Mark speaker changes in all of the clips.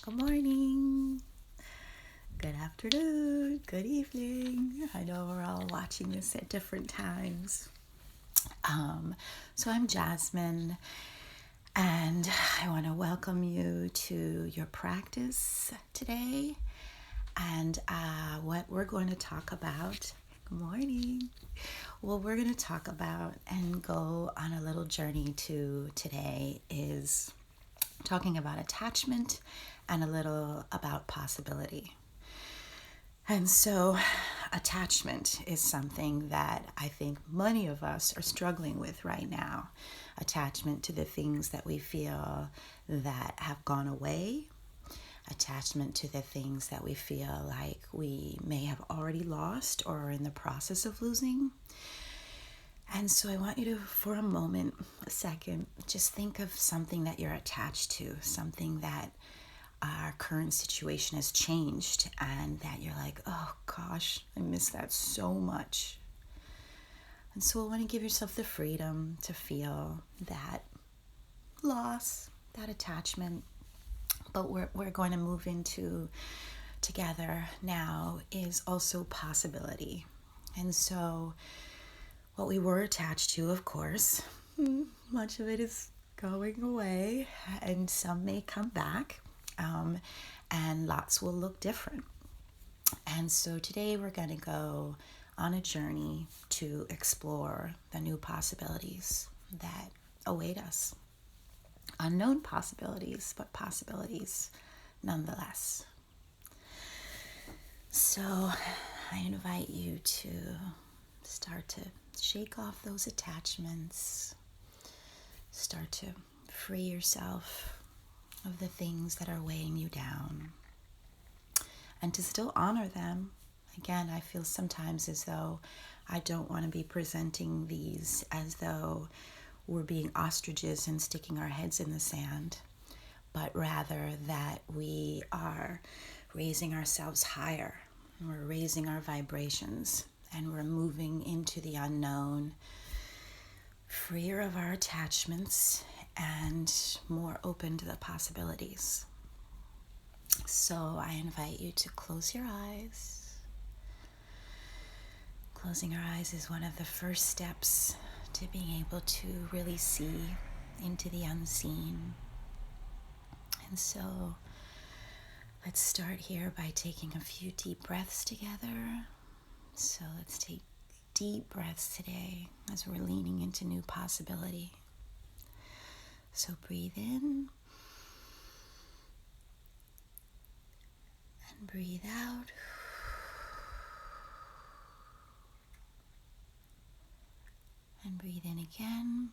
Speaker 1: Good morning, good afternoon, good evening. I know we're all watching this at different times. So I'm Jasmine, and I want to welcome you to your practice today. And what we're going to talk about, good morning. What we're going to talk about and go on a little journey to today is talking about attachment and a little about possibility. And so, attachment is something that I think many of us are struggling with right now. Attachment to the things that we feel that have gone away, attachment to the things that we feel like we may have already lost or are in the process of losing. And so I want you to, for a moment, a second, just think of something that you're attached to, something that our current situation has changed and that you're like, oh gosh, I miss that so much. And so I want to give yourself the freedom to feel that loss, that attachment. But we're going to move into together now is also possibility. And so what we were attached to, of course, much of it is going away, and some may come back, and lots will look different. And so today we're going to go on a journey to explore the new possibilities that await us. Unknown possibilities, but possibilities nonetheless. So I invite you to start to shake off those attachments. Start to free yourself of the things that are weighing you down. And to still honor them. Again, I feel sometimes as though I don't want to be presenting these as though we're being ostriches and sticking our heads in the sand, but rather that we are raising ourselves higher. We're raising our vibrations and we're moving into the unknown, freer of our attachments and more open to the possibilities. So I invite you to close your eyes. Closing our eyes is one of the first steps to being able to really see into the unseen. And so let's start here by taking a few deep breaths together. So let's take deep breaths today as we're leaning into new possibility. So breathe in and breathe out. And breathe in again.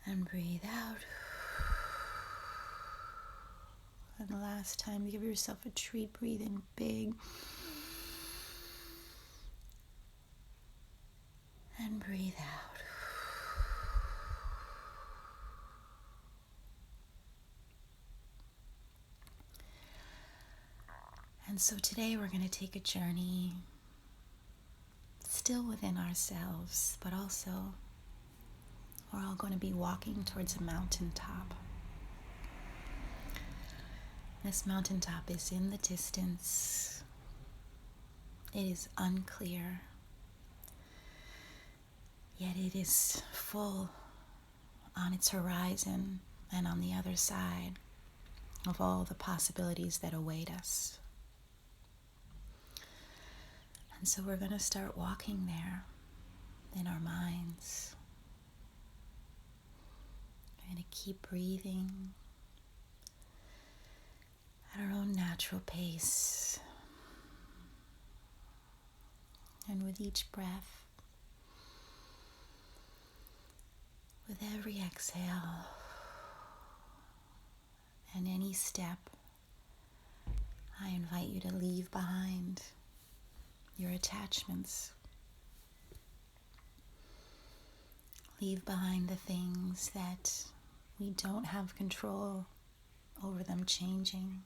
Speaker 1: And breathe out. And the last time, give yourself a treat. Breathe in big. And breathe out. And so today we're going to take a journey still within ourselves, but also we're all going to be walking towards a mountaintop. This mountaintop is in the distance. It is unclear, yet it is full on its horizon and on the other side of all the possibilities that await us. And so we're going to start walking there in our minds. We're going to keep breathing at our own natural pace. And with each breath, with every exhale, and any step, I invite you to leave behind your attachments. Leave behind the things that we don't have control over them changing.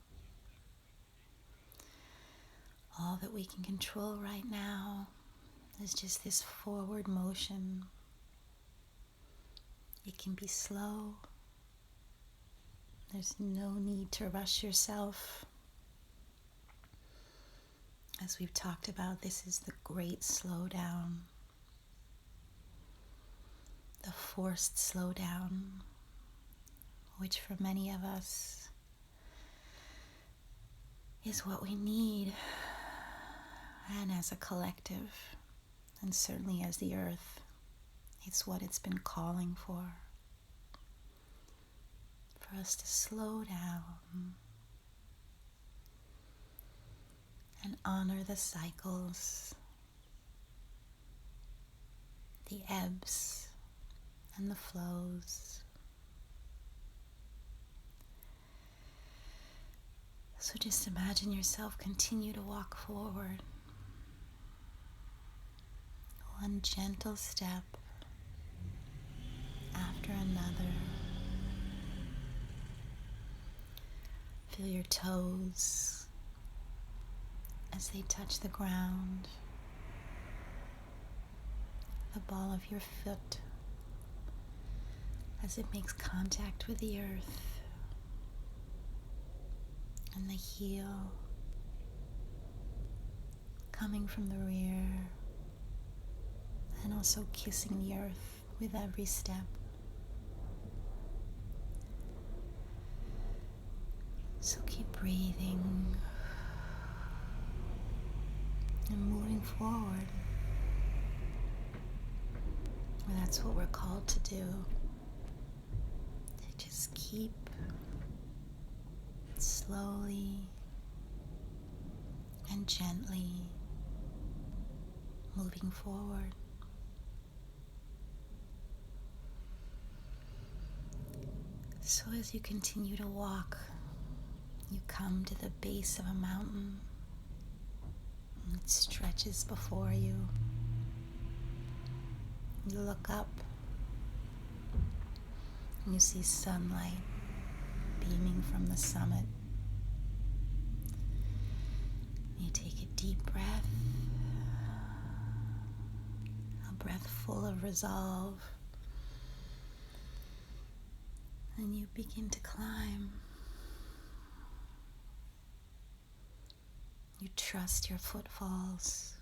Speaker 1: All that we can control right now is just this forward motion. It can be slow, There's no need to rush yourself. As we've talked about, this is the great slowdown, the forced slowdown, which for many of us is what we need, and as a collective, and certainly as the earth, it's what it's been calling for us to slow down and honor the cycles, the ebbs and the flows. So just imagine yourself continue to walk forward, one gentle step after another. Feel your toes as they touch the ground, the ball of your foot as it makes contact with the earth, and the heel coming from the rear and also kissing the earth with every step. So keep breathing and moving forward. That's what we're called to do. To just keep slowly and gently moving forward. So as you continue to walk, you come to the base of a mountain. It stretches before you. You look up and you see sunlight beaming from the summit. You take a deep breath, a breath full of resolve, and you begin to climb. You trust your footfalls.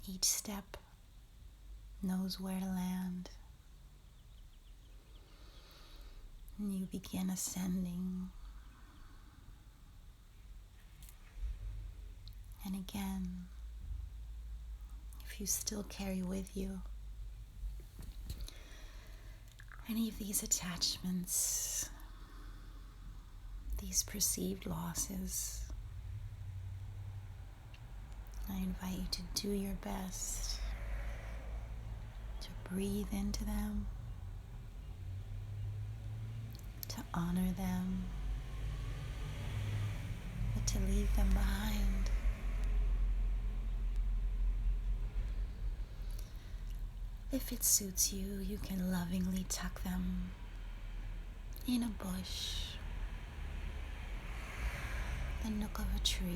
Speaker 1: Each step knows where to land. And you begin ascending. And again, if you still carry with you any of these attachments, these perceived losses, I invite you to do your best to breathe into them, to honor them, but to leave them behind. If it suits you, you can lovingly tuck them in a bush, the nook of a tree,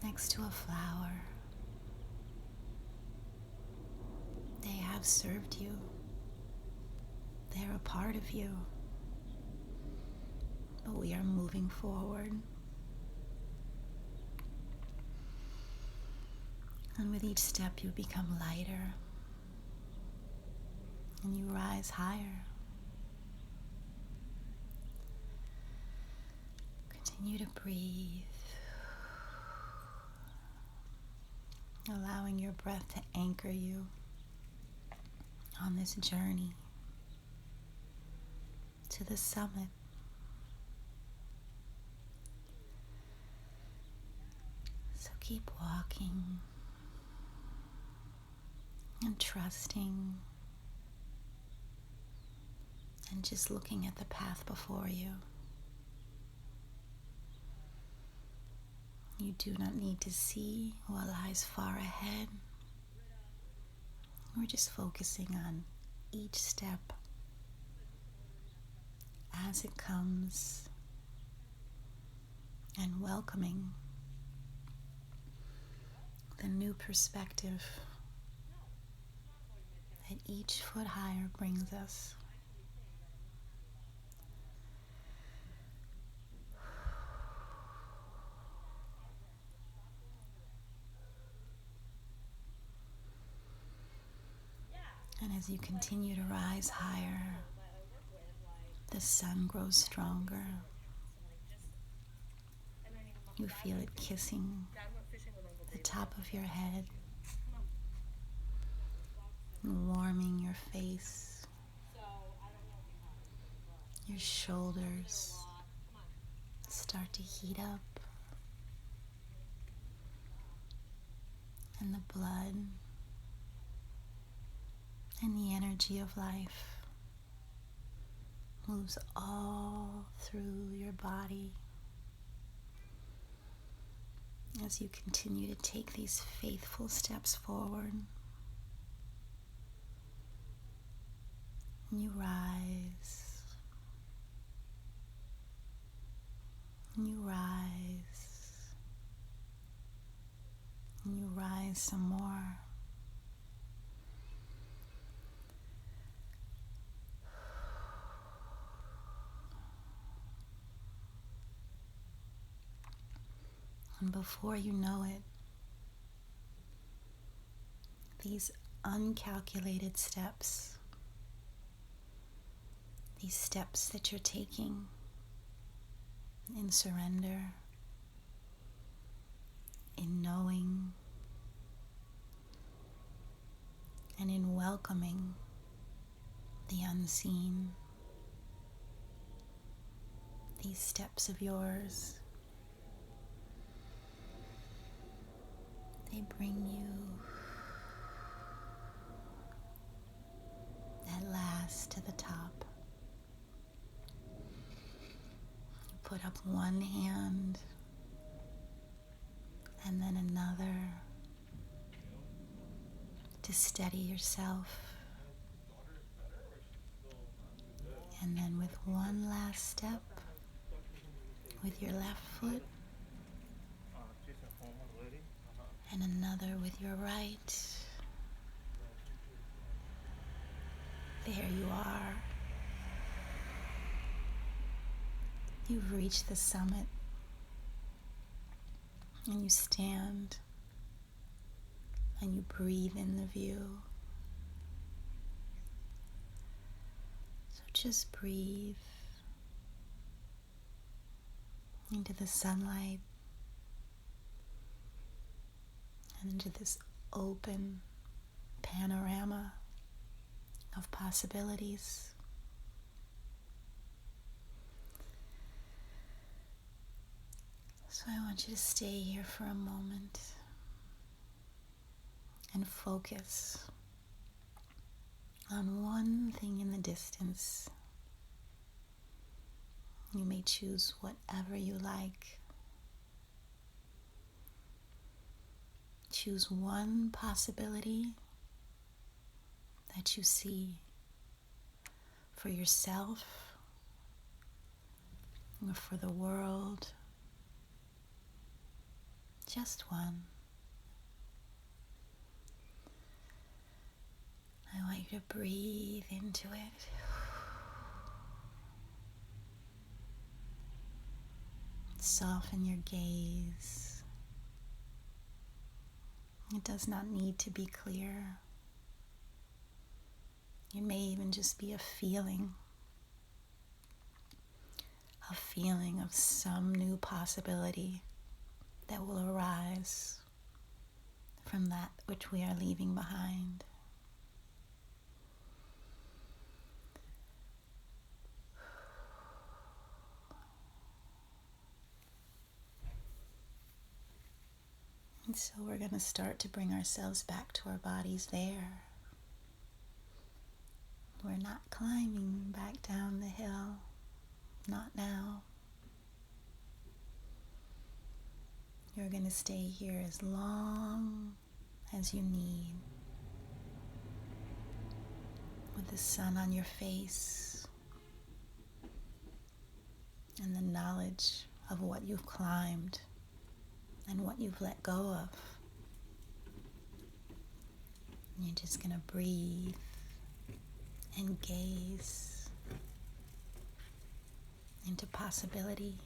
Speaker 1: next to a flower. They have served you. They're a part of you. But we are moving forward. And with each step you become lighter and you rise higher. Continue to breathe, allowing your breath to anchor you on this journey to the summit. So keep walking and trusting and just looking at the path before you. You do not need to see what lies far ahead. We're just focusing on each step as it comes and welcoming the new perspective that each foot higher brings us. And as you continue to rise higher, the sun grows stronger. You feel it kissing the top of your head, and warming your face. Your shoulders start to heat up, and the blood and the energy of life moves all through your body as you continue to take these faithful steps forward. And you rise, and you rise, and you rise some more. And before you know it, these uncalculated steps, these steps that you're taking in surrender, in knowing, and in welcoming the unseen, these steps of yours, they bring you at last to the top. You put up one hand and then another to steady yourself. And then with one last step, with your left foot, and another with your right, there you are. You've reached the summit, and you stand and you breathe in the view. So just breathe into the sunlight and into this open panorama of possibilities. So I want you to stay here for a moment and focus on one thing in the distance. You may choose whatever you like. Choose one possibility that you see for yourself or for the world. Just one. I want you to breathe into it. Soften your gaze. It does not need to be clear. It may even just be a feeling of some new possibility that will arise from that which we are leaving behind. And so we're going to start to bring ourselves back to our bodies there. We're not climbing back down the hill. Not now. You're going to stay here as long as you need, with the sun on your face and the knowledge of what you've climbed and what you've let go of. And you're just going to breathe and gaze into possibility.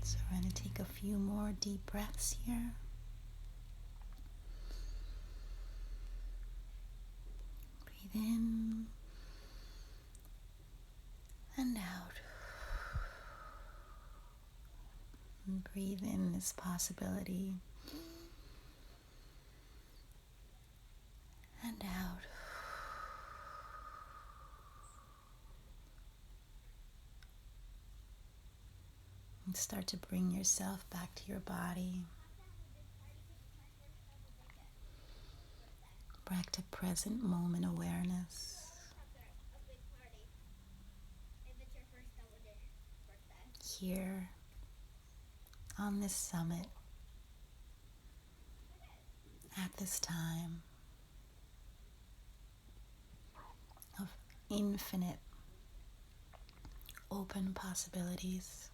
Speaker 1: So we're going to take a few more deep breaths here. Breathe in and out. And breathe in this possibility and out. And start to bring yourself back to your body, back to present moment awareness. Here on this summit, at this time of infinite open possibilities.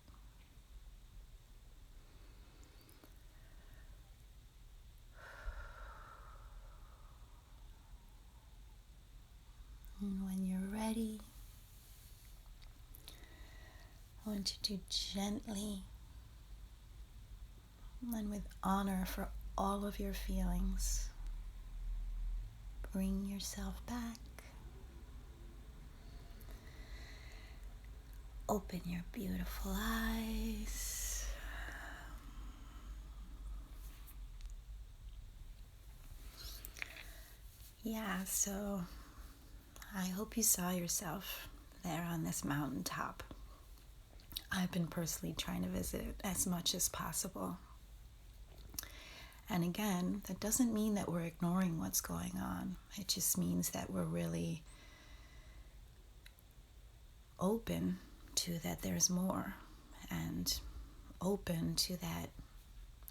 Speaker 1: And when you're ready, I want you to gently and with honor for all of your feelings, bring yourself back. Open your beautiful eyes. Yeah, so I hope you saw yourself there on this mountaintop. I've been personally trying to visit it as much as possible. And again, that doesn't mean that we're ignoring what's going on. It just means that we're really open to that there's more, and open to that.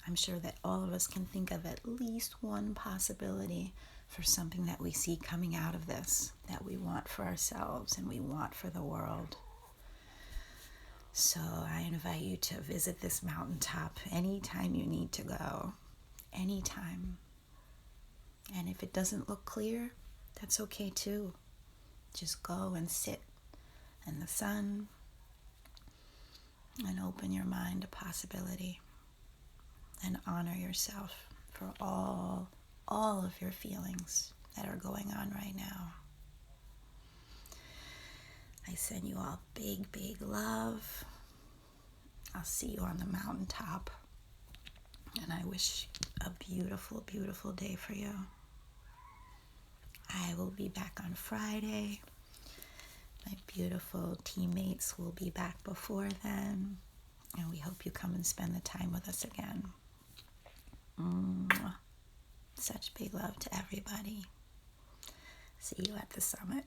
Speaker 1: I'm sure that all of us can think of at least one possibility for something that we see coming out of this, that we want for ourselves and we want for the world. So I invite you to visit this mountaintop anytime you need to go, anytime. And if it doesn't look clear, that's okay too. Just go and sit in the sun and open your mind to possibility and honor yourself for all of your feelings that are going on right now. I send you all big, big love. I'll see you on the mountaintop. And I wish a beautiful, beautiful day for you. I will be back on Friday. My beautiful teammates will be back before then. And we hope you come and spend the time with us again. Mwah. Such big love to everybody. See you at the summit.